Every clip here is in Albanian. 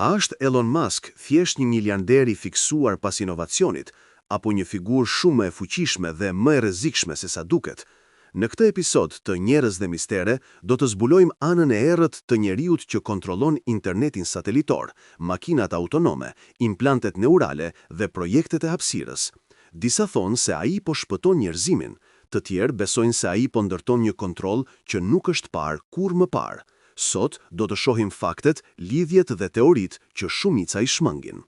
A është Elon Musk thjesht një miliarder i fiksuar pas inovacionit, apo një figurë shumë e fuqishme dhe më e rrezikshme se sa duket? Në këtë episod të Njerëz dhe Mistere, do të zbulojmë anën e errët të njeriut që kontrollon internetin satelitor, makinat autonome, implantet neurale dhe projektet e hapësirës. Disa thonë se AI po shpëton njerëzimin, të tjerë besojnë se AI po ndërton një kontroll që nuk është parë kur më parë. Sot do të shohim faktet, lidhjet dhe teoritë që shumica i shmangin.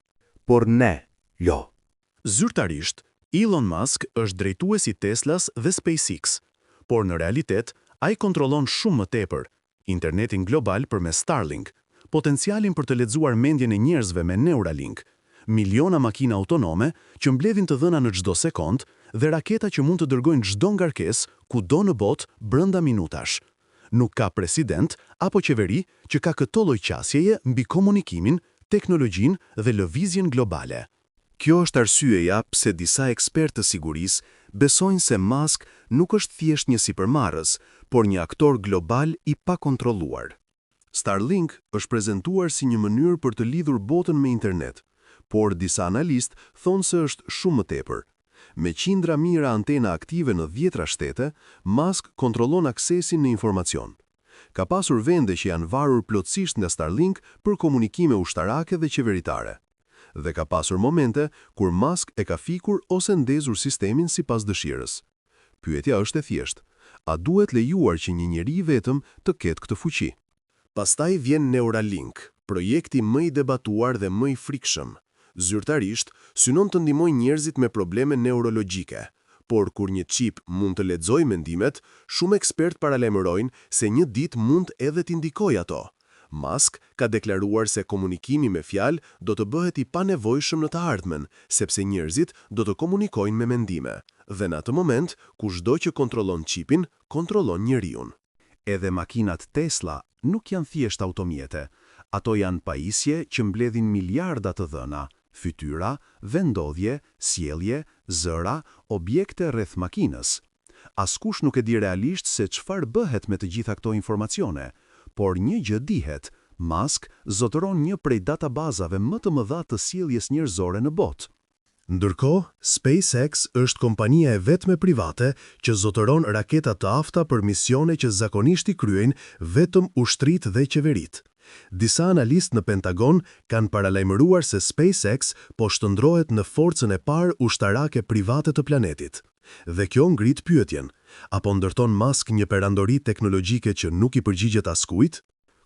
Por ne, jo. Zyrtarisht, Elon Musk është drejtuesi Teslas dhe SpaceX, por në realitet, ai kontrollon shumë më tepër internetin global përmes Starlink, potencialin për të lexuar mendjen e njerëzve me Neuralink, miliona makina autonome që mbledhin të dhëna në çdo sekond dhe raketa që mund të dërgojnë çdo ngarkesë kudo në botë brenda minutash. Nuk ka president apo qeveri që ka këto lloj qasjeje mbi komunikimin, teknologjinë dhe lëvizjen globale. Kjo është arsyeja pse disa ekspertë të sigurisë besojnë se Musk nuk është thjesht një sipërmarrës, por një aktor global i pakontrolluar. Starlink është prezantuar si një mënyrë për të lidhur botën me internet, por disa analistë thonë se është shumë më tepër. Me qindra mijëra antena aktive në 10 shtete, Musk kontrollon aksesin në informacion. Ka pasur vende që janë varur plotësisht nga Starlink për komunikime ushtarake dhe qeveritare. Dhe ka pasur momente kur Musk e ka fikur ose ndezur sistemin sipas dëshirës. Pyetja është e thjeshtë: a duhet lejuar që një njeri vetëm të ketë këtë fuqi? Pastaj vjen Neuralink, projekti më i debatuar dhe më i frikshëm. Zyrtarisht, synon të ndihmojë njerëzit me probleme neurologjike, por kur një çip mund të lexojë mendimet, shumë ekspertë paralajmërojnë se një ditë mund edhe të ndikojë ato. Musk ka deklaruar se komunikimi me fjalë do të bëhet i panevojshëm në të ardhmen, sepse njerëzit do të komunikojnë me mendime, dhe në atë moment, kushdo që kontrollon çipin, kontrollon njeriu. Edhe makinat Tesla nuk janë thjesht automjete. Ato janë pajisje që mbledhin miliarda të dhëna, fytyra, vendodhje, sjellje, zëra, objekte rreth makinës. Askush nuk e di realisht se çfarë bëhet me të gjitha këto informacione, por një gjë dihet: Musk zotëron një prej databazave më të mëdha të sjelljes njerëzore në botë. Ndërkohë, SpaceX është kompania e vetme private që zotëron raketa të afta për misione që zakonisht i kryejnë vetëm ushtritë dhe qeveritë. Disa analistë në Pentagon kanë paralajmëruar se SpaceX po shndërrohet në forcën e parë ushtarake private të planetit. Dhe kjo ngrit pyetjen: apo ndërton Musk një perandori teknologjike që nuk i përgjigjet askujt?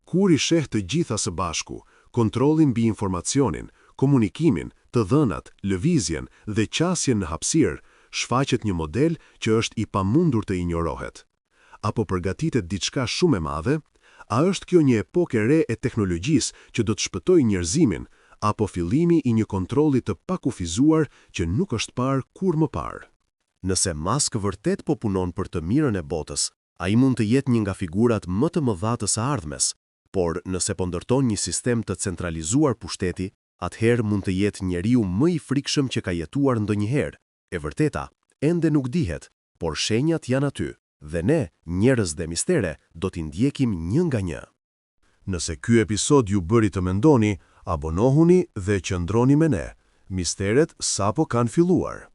Kur i sheh të gjitha së bashku, kontrollin mbi informacionin, komunikimin, të dhënat, lëvizjen dhe qasjen në hapësirë, shfaqet një model që është i pamundur të injorohet. Apo përgatitet diçka shumë e madhe? A është kjo një epokë e re e teknologjisë që do të shpëtojë njerëzimin, apo fillimi i një kontrolli të pakufizuar që nuk është parë kur më parë? Nëse Musk vërtet po punon për të mirën e botës, ai mund të jetë një nga figurat më të mëdha të së ardhmes, por nëse po ndërton një sistem të centralizuar pushteti, atëherë mund të jetë njeriu më i frikshëm që ka jetuar ndonjëherë. E vërteta ende nuk dihet, por shenjat janë aty. Dhe ne, Njerëz dhe Mistere, do t'i ndjekim një nga një. Nëse ky episod ju bëri të mendoni, abonohuni dhe qëndroni me ne. Misteret sapo kanë filluar.